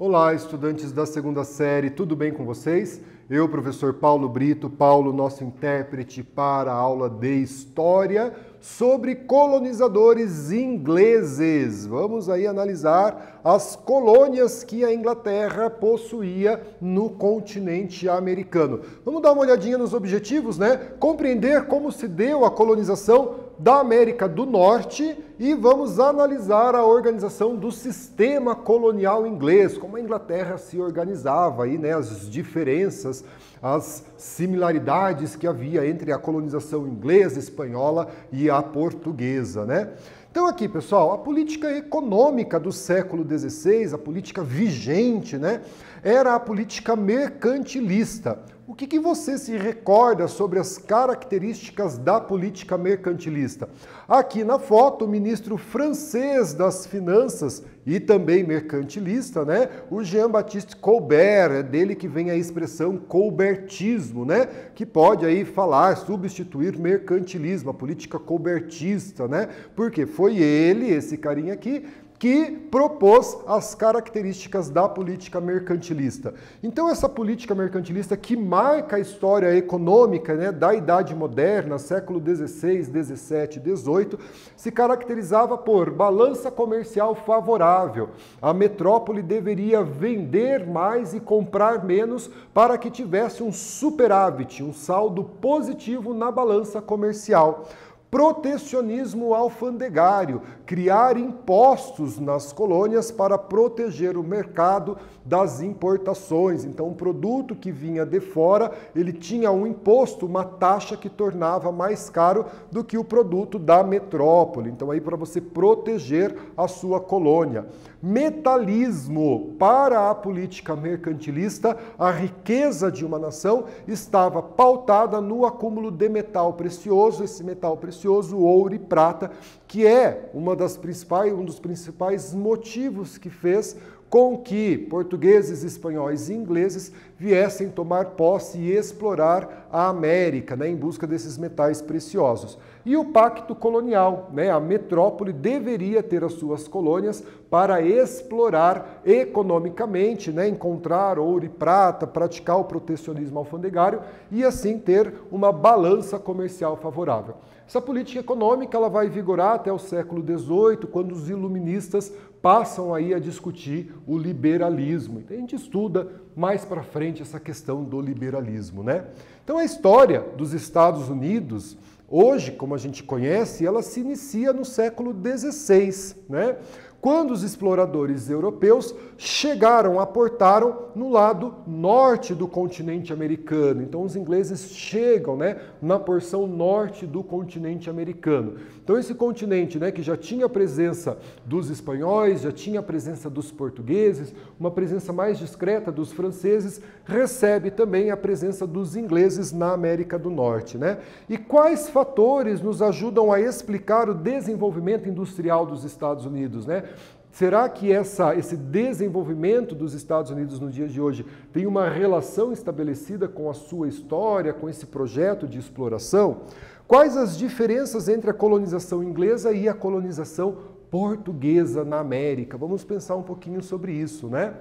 Olá, estudantes da segunda série, tudo bem com vocês? Eu, professor Paulo Brito, nosso intérprete para a aula de História sobre colonizadores ingleses. Vamos aí analisar as colônias que a Inglaterra possuía no continente americano. Vamos dar uma olhadinha nos objetivos, né? Compreender como se deu a colonização da América do Norte e vamos analisar a organização do sistema colonial inglês, como a Inglaterra se organizava aí, né? As diferenças, as similaridades que havia entre a colonização inglesa, espanhola e a portuguesa, né? Então aqui, pessoal, a política econômica do século XVI, a política vigente, né, era a política mercantilista. O que você se recorda sobre as características da política mercantilista? Aqui na foto, o ministro francês das Finanças e também mercantilista, né? O Jean-Baptiste Colbert, é dele que vem a expressão colbertismo, né? Que pode aí falar, substituir mercantilismo, a política colbertista, né? Porque foi ele, esse carinha aqui, que propôs as características da política mercantilista. Então essa política mercantilista que marca a história econômica, né, da Idade Moderna, século XVI, XVII, XVIII, se caracterizava por balança comercial favorável. A metrópole deveria vender mais e comprar menos para que tivesse um superávit, um saldo positivo na balança comercial. Protecionismo alfandegário, criar impostos nas colônias para proteger o mercado das importações. Então, um produto que vinha de fora, ele tinha um imposto, uma taxa que tornava mais caro do que o produto da metrópole. Então, aí para você proteger a sua colônia. Metalismo. Para a política mercantilista, a riqueza de uma nação estava pautada no acúmulo de metal precioso, esse metal precioso, ouro e prata, que é um dos principais motivos que fez com que portugueses, espanhóis e ingleses viessem tomar posse e explorar a América, né, em busca desses metais preciosos. E o pacto colonial, né, a metrópole deveria ter as suas colônias para explorar economicamente, né, encontrar ouro e prata, praticar o protecionismo alfandegário e assim ter uma balança comercial favorável. Essa política econômica ela vai vigorar até o século XVIII, quando os iluministas passam aí a discutir o liberalismo. Então, a gente estuda mais para frente essa questão do liberalismo, né? Então a história dos Estados Unidos, hoje, como a gente conhece, ela se inicia no século XVI, né? Quando os exploradores europeus aportaram no lado norte do continente americano. Então os ingleses chegam, né, na porção norte do continente americano. Então esse continente, né, que já tinha a presença dos espanhóis, já tinha a presença dos portugueses, uma presença mais discreta dos franceses, recebe também a presença dos ingleses na América do Norte, né? E quais fatores nos ajudam a explicar o desenvolvimento industrial dos Estados Unidos, né? Será que esse desenvolvimento dos Estados Unidos no dia de hoje tem uma relação estabelecida com a sua história, com esse projeto de exploração? Quais as diferenças entre a colonização inglesa e a colonização portuguesa na América? Vamos pensar um pouquinho sobre isso, né?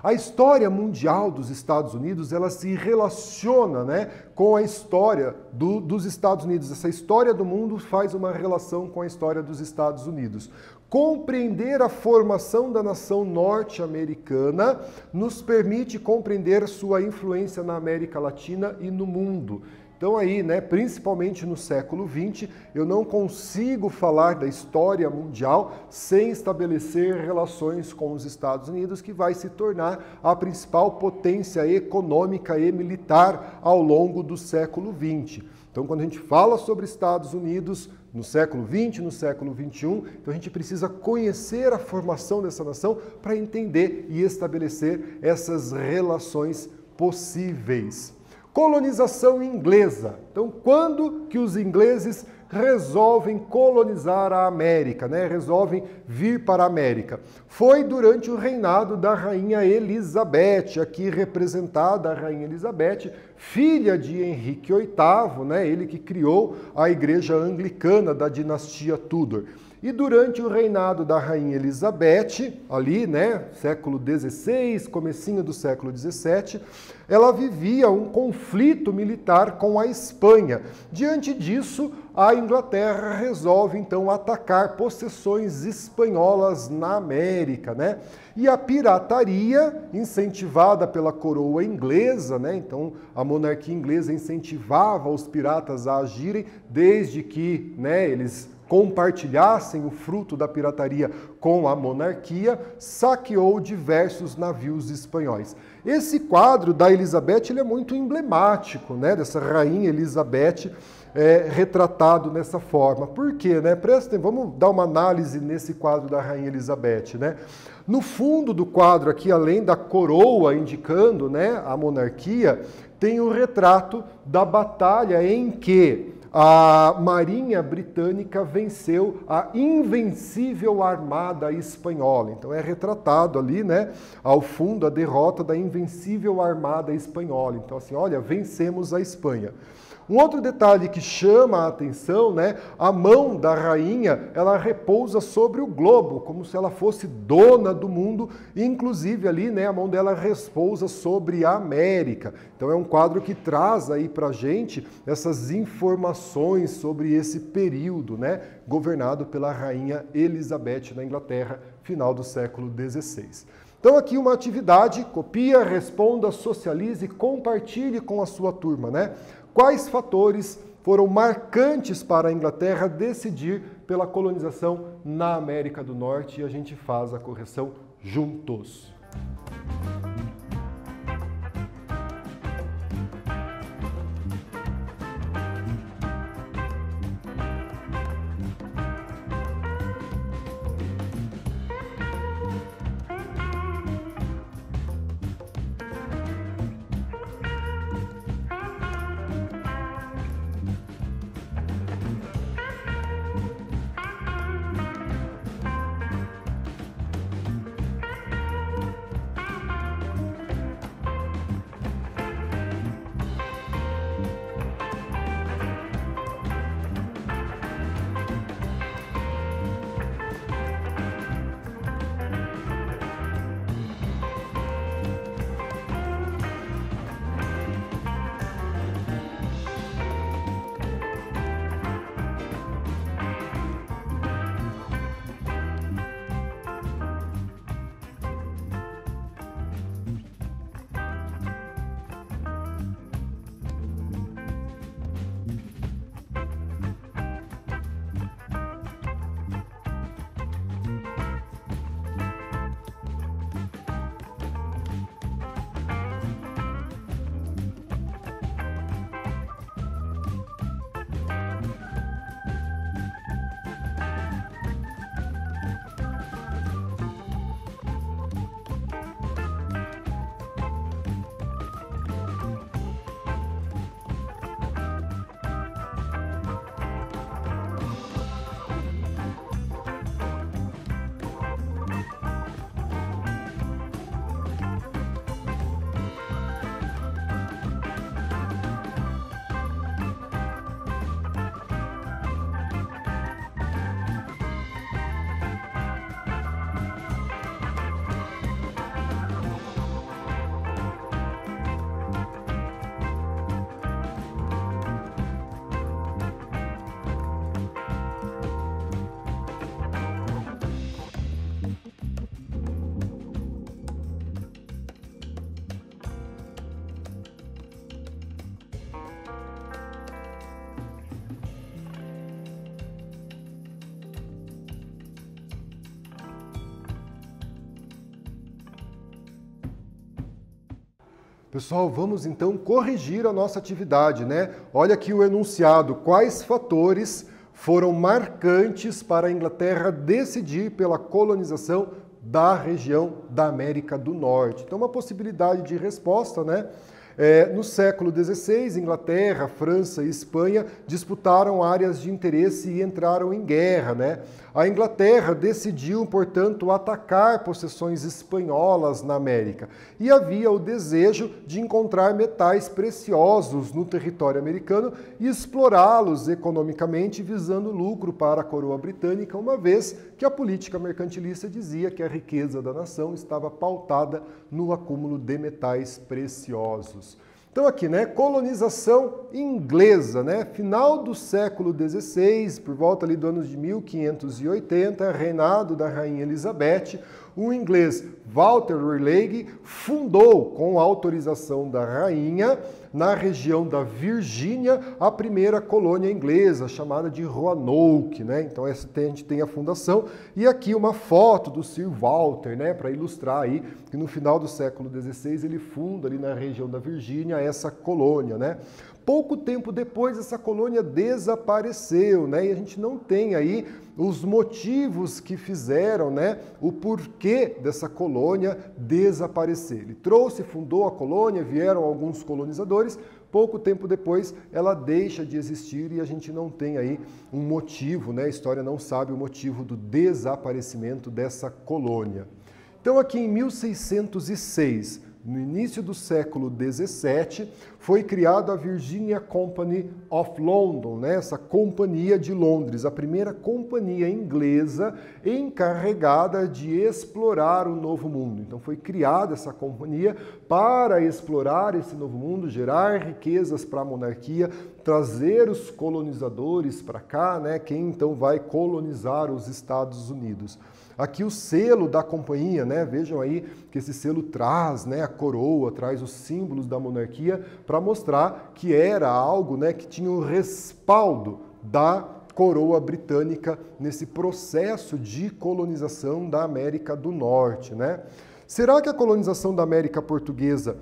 A história mundial dos Estados Unidos, ela se relaciona, né, com a história dos Estados Unidos. Essa história do mundo faz uma relação com a história dos Estados Unidos. Compreender a formação da nação norte-americana nos permite compreender sua influência na América Latina e no mundo. Então aí, né, principalmente no século XX, eu não consigo falar da história mundial sem estabelecer relações com os Estados Unidos, que vai se tornar a principal potência econômica e militar ao longo do século XX. Então, quando a gente fala sobre Estados Unidos no século XX, no século XXI, então a gente precisa conhecer a formação dessa nação para entender e estabelecer essas relações possíveis. Colonização inglesa. Então, quando que os ingleses resolvem colonizar a América, né? Resolvem vir para a América? Foi durante o reinado da Rainha Elizabeth, aqui representada a Rainha Elizabeth, filha de Henrique VIII, né? Ele que criou a igreja anglicana da dinastia Tudor. E durante o reinado da rainha Elizabeth, ali, né, século XVI, comecinho do século XVII, ela vivia um conflito militar com a Espanha. Diante disso, a Inglaterra resolve, então, atacar possessões espanholas na América, né? E a pirataria, incentivada pela coroa inglesa, né? Então, a monarquia inglesa incentivava os piratas a agirem, desde que, né, eles compartilhassem o fruto da pirataria com a monarquia, saqueou diversos navios espanhóis. Esse quadro da Elizabeth ele é muito emblemático, né, dessa rainha Elizabeth retratado nessa forma. Por quê? Né? Prestem, vamos dar uma análise nesse quadro da rainha Elizabeth. Né? No fundo do quadro aqui, além da coroa indicando, né, a monarquia, tem o retrato da batalha em que a Marinha Britânica venceu a invencível Armada Espanhola. Então é retratado ali, né, ao fundo, a derrota da invencível Armada Espanhola. Então assim, olha, vencemos a Espanha. Um outro detalhe que chama a atenção, né, a mão da rainha, ela repousa sobre o globo, como se ela fosse dona do mundo, e inclusive ali, né, a mão dela repousa sobre a América. Então é um quadro que traz aí pra gente essas informações sobre esse período, né, governado pela rainha Elizabeth na Inglaterra, final do século XVI. Então aqui uma atividade, copia, responda, socialize, compartilhe com a sua turma, né? Quais fatores foram marcantes para a Inglaterra decidir pela colonização na América do Norte? E a gente faz a correção juntos. Pessoal, vamos então corrigir a nossa atividade, né? Olha aqui o enunciado. Quais fatores foram marcantes para a Inglaterra decidir pela colonização da região da América do Norte? Então, uma possibilidade de resposta, né? No século XVI, Inglaterra, França e Espanha disputaram áreas de interesse e entraram em guerra, né? A Inglaterra decidiu, portanto, atacar possessões espanholas na América. E havia o desejo de encontrar metais preciosos no território americano e explorá-los economicamente, visando lucro para a coroa britânica, uma vez que a política mercantilista dizia que a riqueza da nação estava pautada no acúmulo de metais preciosos. Então aqui, né, colonização inglesa, né, final do século XVI, por volta ali do ano de 1580, reinado da rainha Elizabeth, o inglês Walter Raleigh fundou, com autorização da rainha, na região da Virgínia, a primeira colônia inglesa, chamada de Roanoke, né? Então a gente tem a fundação e aqui uma foto do Sir Walter, né, para ilustrar aí que no final do século XVI ele funda ali na região da Virgínia essa colônia, né? Pouco tempo depois essa colônia desapareceu, né? E a gente não tem aí os motivos que fizeram, né, o porquê dessa colônia desaparecer. Ele trouxe, fundou a colônia, vieram alguns colonizadores, pouco tempo depois ela deixa de existir e a gente não tem aí um motivo, né? A história não sabe o motivo do desaparecimento dessa colônia. Então aqui em 1606, no início do século XVII, foi criada a Virginia Company of London, né? Essa companhia de Londres, a primeira companhia inglesa encarregada de explorar o Novo Mundo. Então foi criada essa companhia para explorar esse Novo Mundo, gerar riquezas para a monarquia, trazer os colonizadores para cá, né? Quem então vai colonizar os Estados Unidos. Aqui o selo da companhia, né? Vejam aí que esse selo traz, né, a coroa, traz os símbolos da monarquia para mostrar que era algo, né, que tinha o respaldo da coroa britânica nesse processo de colonização da América do Norte, né? Será que a colonização da América Portuguesa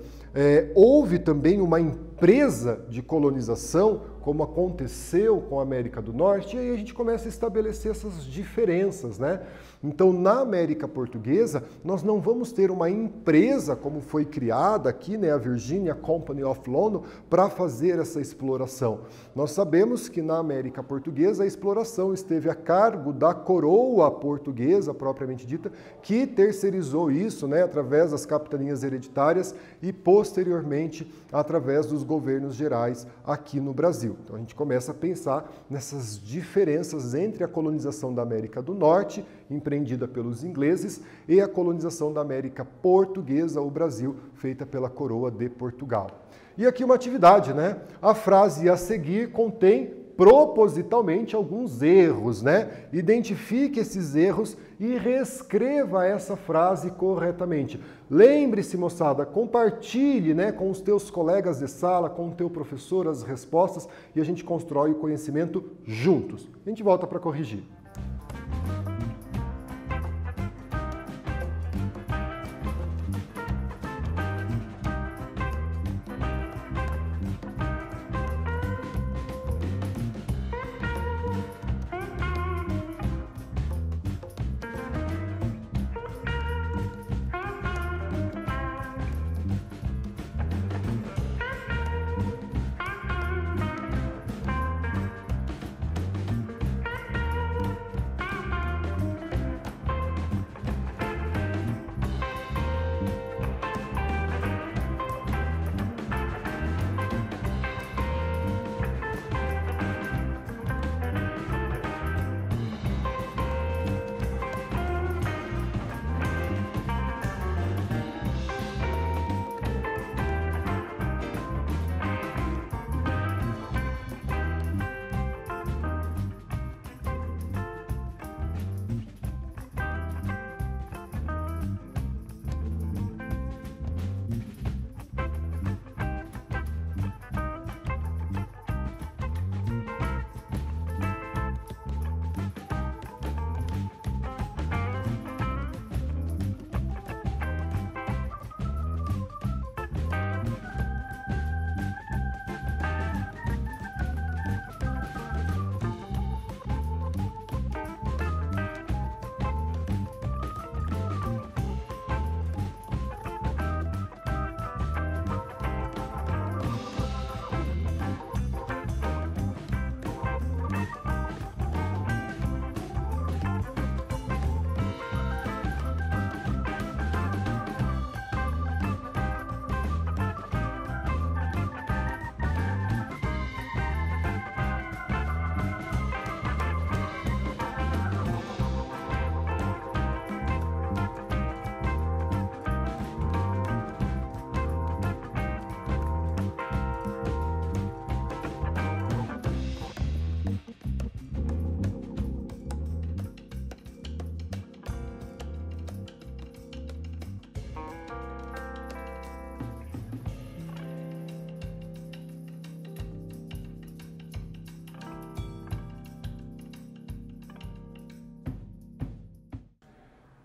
houve também uma empresa de colonização, como aconteceu com a América do Norte? E aí a gente começa a estabelecer essas diferenças, né? Então, na América Portuguesa, nós não vamos ter uma empresa, como foi criada aqui, né, a Virginia Company of London, para fazer essa exploração. Nós sabemos que na América Portuguesa a exploração esteve a cargo da coroa portuguesa, propriamente dita, que terceirizou isso, né, através das capitanias hereditárias e, posteriormente, através dos governos gerais aqui no Brasil. Então, a gente começa a pensar nessas diferenças entre a colonização da América do Norte, empreendida pelos ingleses, e a colonização da América Portuguesa, o Brasil, feita pela coroa de Portugal. E aqui uma atividade, né? A frase a seguir contém propositalmente alguns erros, né? Identifique esses erros e reescreva essa frase corretamente. Lembre-se, moçada, compartilhe, né, com os teus colegas de sala, com o teu professor as respostas e a gente constrói o conhecimento juntos. A gente volta para corrigir.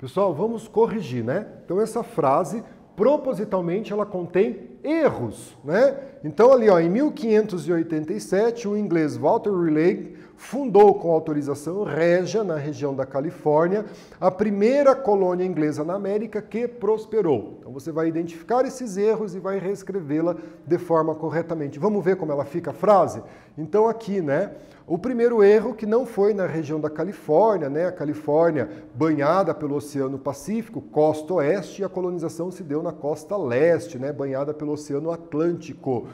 Pessoal, vamos corrigir, né? Então essa frase, propositalmente, ela contém erros, né? Então ali, ó, em 1587, o inglês Walter Raleigh fundou com autorização régia na região da Califórnia a primeira colônia inglesa na América que prosperou. Então você vai identificar esses erros e vai reescrevê-la de forma corretamente. Vamos ver como ela fica a frase? Então aqui, né? O primeiro erro que não foi na região da Califórnia, né? A Califórnia banhada pelo Oceano Pacífico, costa oeste, e a colonização se deu na costa leste, né? Banhada pelo Oceano Atlântico.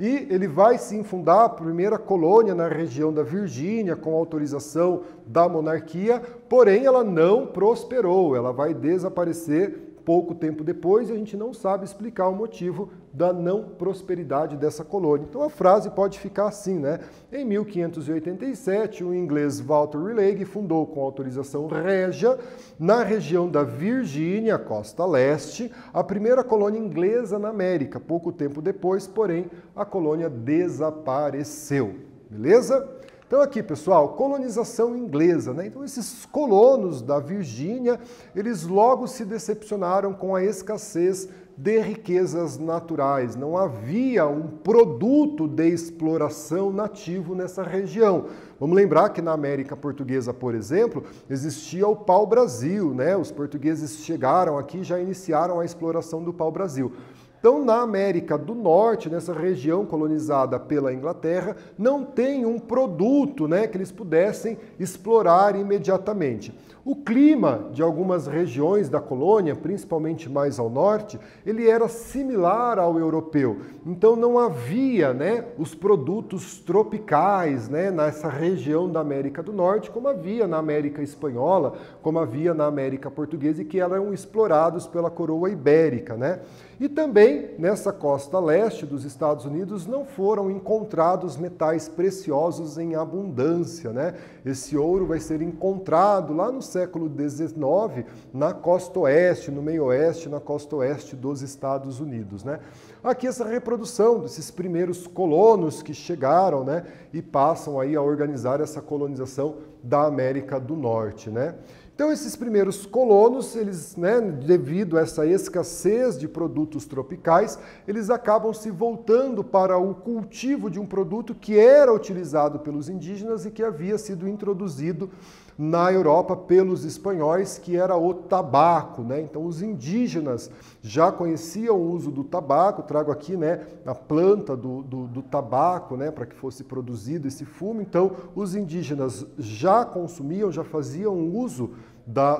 E ele vai sim fundar a primeira colônia na região da Virgínia com autorização da monarquia, porém ela não prosperou, ela vai desaparecer pouco tempo depois e a gente não sabe explicar o motivo da não prosperidade dessa colônia. Então a frase pode ficar assim, né? Em 1587, o inglês Walter Raleigh fundou com autorização régia na região da Virgínia, costa leste, a primeira colônia inglesa na América. Pouco tempo depois, porém, a colônia desapareceu. Beleza? Então aqui, pessoal, colonização inglesa, né? Então esses colonos da Virgínia, eles logo se decepcionaram com a escassez de riquezas naturais. Não havia um produto de exploração nativo nessa região. Vamos lembrar que na América Portuguesa, por exemplo, existia o pau-brasil, né? Os portugueses chegaram aqui e já iniciaram a exploração do pau-brasil. Então, na América do Norte, nessa região colonizada pela Inglaterra, não tem um produto, né, que eles pudessem explorar imediatamente. O clima de algumas regiões da colônia, principalmente mais ao norte, ele era similar ao europeu. Então não havia, né, os produtos tropicais, né, nessa região da América do Norte, como havia na América Espanhola, como havia na América Portuguesa, e que eram explorados pela coroa ibérica, né? E também nessa costa leste dos Estados Unidos não foram encontrados metais preciosos em abundância, né? Esse ouro vai ser encontrado lá no século XIX na costa oeste, no meio oeste, na costa oeste dos Estados Unidos, né? Aqui essa reprodução desses primeiros colonos que chegaram, né, e passam aí a organizar essa colonização da América do Norte, né? Então esses primeiros colonos, eles, né, devido a essa escassez de produtos tropicais, eles acabam se voltando para o cultivo de um produto que era utilizado pelos indígenas e que havia sido introduzido na Europa pelos espanhóis, que era o tabaco, né? Então os indígenas já conheciam o uso do tabaco, trago aqui, né, a planta do tabaco, né, para que fosse produzido esse fumo. Então os indígenas já consumiam, já faziam uso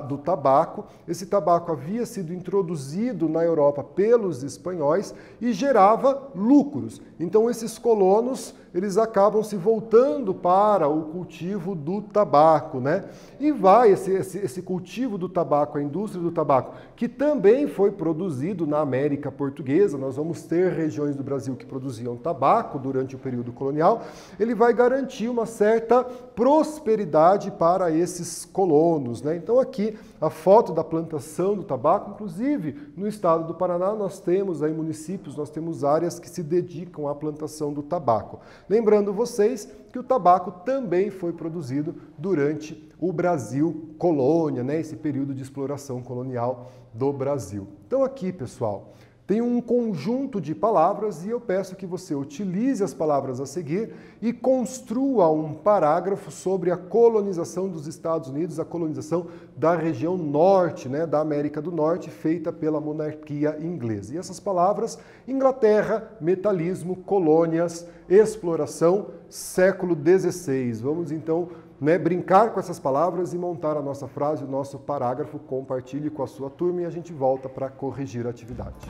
do tabaco. Esse tabaco havia sido introduzido na Europa pelos espanhóis e gerava lucros. Então esses colonos, eles acabam se voltando para o cultivo do tabaco, né? E vai esse cultivo do tabaco, a indústria do tabaco, que também foi produzido na América Portuguesa. Nós vamos ter regiões do Brasil que produziam tabaco durante o período colonial. Ele vai garantir uma certa prosperidade para esses colonos, né? Então aqui a foto da plantação do tabaco, inclusive no estado do Paraná nós temos aí municípios, nós temos áreas que se dedicam à plantação do tabaco. Lembrando vocês que o tabaco também foi produzido durante o Brasil colônia, né? Esse período de exploração colonial do Brasil. Então aqui, pessoal, tem um conjunto de palavras e eu peço que você utilize as palavras a seguir e construa um parágrafo sobre a colonização dos Estados Unidos, a colonização da região norte, né, da América do Norte, feita pela monarquia inglesa. E essas palavras: Inglaterra, metalismo, colônias, exploração, século XVI. Vamos então, né, brincar com essas palavras e montar a nossa frase, o nosso parágrafo. Compartilhe com a sua turma e a gente volta para corrigir a atividade.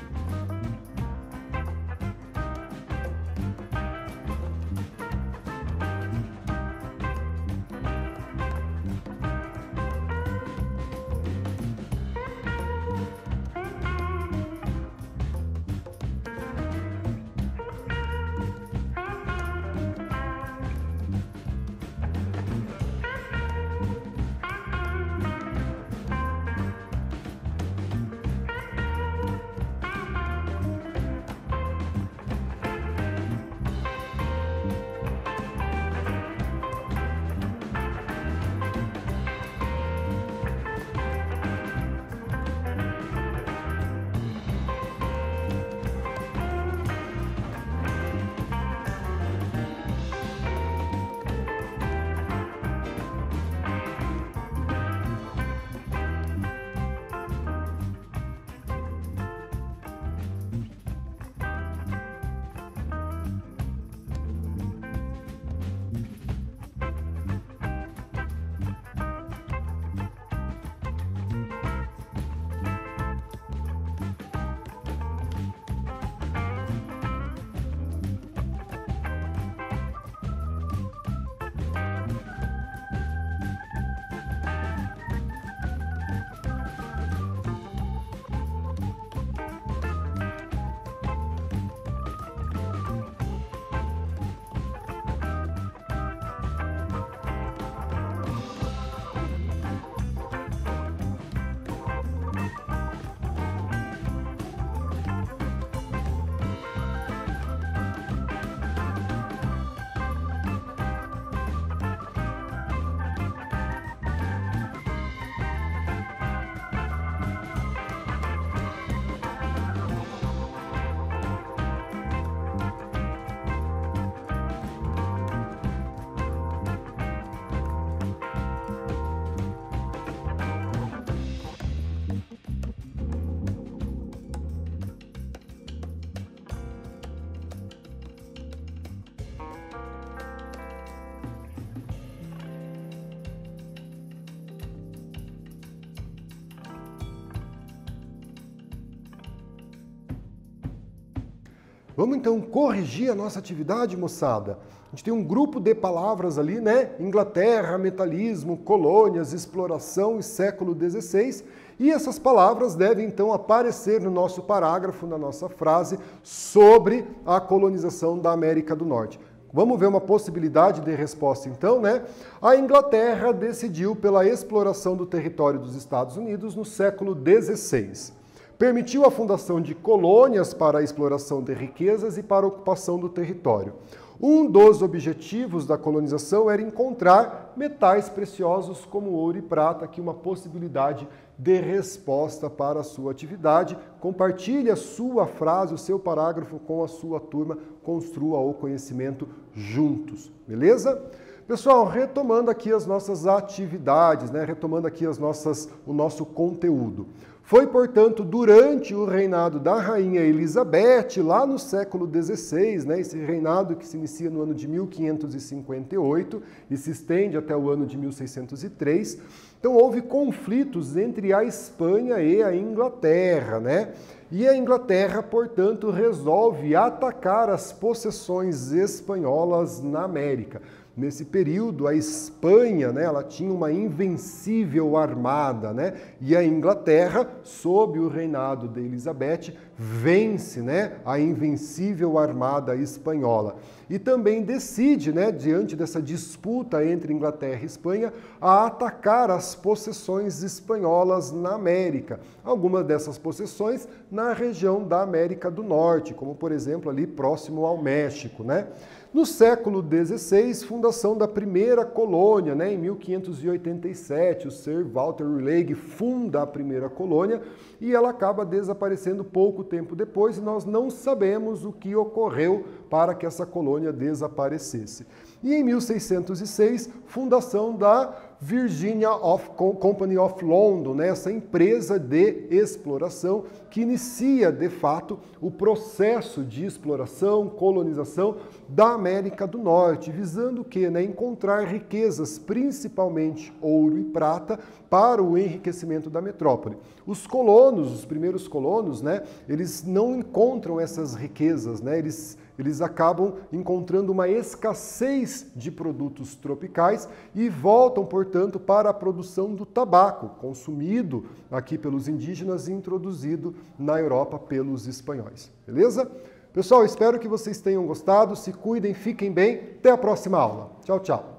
Vamos então corrigir a nossa atividade, moçada. A gente tem um grupo de palavras ali, né? Inglaterra, metalismo, colônias, exploração e século XVI. E essas palavras devem então aparecer no nosso parágrafo, na nossa frase, sobre a colonização da América do Norte. Vamos ver uma possibilidade de resposta então, né? A Inglaterra decidiu pela exploração do território dos Estados Unidos no século XVI. Permitiu a fundação de colônias para a exploração de riquezas e para a ocupação do território. Um dos objetivos da colonização era encontrar metais preciosos como ouro e prata, aqui uma possibilidade de resposta para a sua atividade. Compartilhe a sua frase, o seu parágrafo com a sua turma, construa o conhecimento juntos, beleza? Pessoal, retomando aqui as nossas atividades, né? Retomando aqui o nosso conteúdo. Foi, portanto, durante o reinado da Rainha Elizabeth, lá no século XVI, né, esse reinado que se inicia no ano de 1558 e se estende até o ano de 1603, então houve conflitos entre a Espanha e a Inglaterra, né? E a Inglaterra, portanto, resolve atacar as possessões espanholas na América. Nesse período, a Espanha, né, ela tinha uma invencível armada, né, e a Inglaterra, sob o reinado de Elizabeth, vence, né, a invencível armada espanhola. E também decide, né, diante dessa disputa entre Inglaterra e Espanha, a atacar as possessões espanholas na América. Algumas dessas possessões na região da América do Norte, como, por exemplo, ali próximo ao México, né? No século XVI, fundação da primeira colônia, né? Em 1587, o Sir Walter Raleigh funda a primeira colônia e ela acaba desaparecendo pouco tempo depois e nós não sabemos o que ocorreu para que essa colônia desaparecesse. E em 1606, fundação da Virginia Company of London, né? Essa empresa de exploração que inicia, de fato, o processo de exploração, colonização da América do Norte, visando o quê? Né? Encontrar riquezas, principalmente ouro e prata, para o enriquecimento da metrópole. Os colonos, os primeiros colonos, né? Eles não encontram essas riquezas, né? Eles acabam encontrando uma escassez de produtos tropicais e voltam, portanto, para a produção do tabaco, consumido aqui pelos indígenas e introduzido na Europa pelos espanhóis. Beleza? Pessoal, espero que vocês tenham gostado. Se cuidem, fiquem bem. Até a próxima aula. Tchau, tchau.